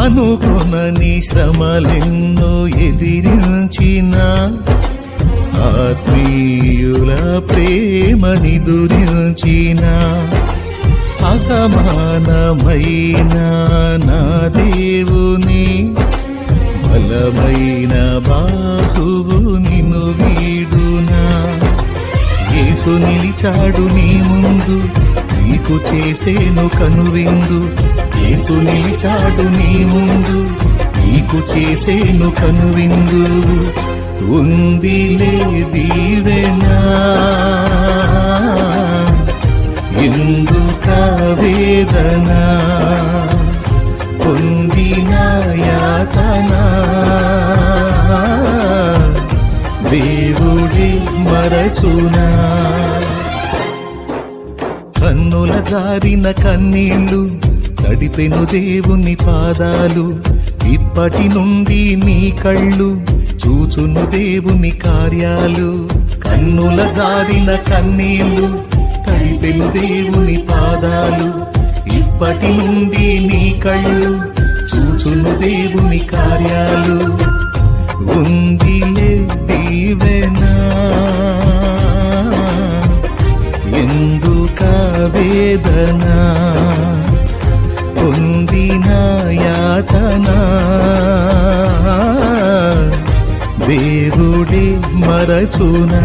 అనుకొనని శ్రమలెన్నో ఎదిరించిన ఆత్మీయుల ప్రేమని దురించిన అసమానమైన నా దేవుని బలమైన బాహువు నిన్ను వీడునా. యేసు నిలిచాడు నీ ముందు, నీకు చేసేను కనువిందు. యేసు నిలిచాడు నీ ముందు, నీకు చేసేను కనువిందు. ఉందిలే దీవెనా, ఎందుక వేదన, పొందిన యాతన దేవుడే మరచునా. కన్నుల జారిన కన్నీళ్లు తడిపెను దేవుని పాదాలు. ఇప్పటి నుండి నీ కళ్ళు చూచును దేవుని కార్యాలు. కన్నుల జారిన కన్నీళ్లు తడిపెను దేవుని పాదాలు. ఇప్పటి నుండి నీ కళ్ళు చూచును దేవుని కార్యాలు. ఉందిలే దీవెనా, ఎందుక వేదన, పొందిన యాతన దేవుడే మరచునా.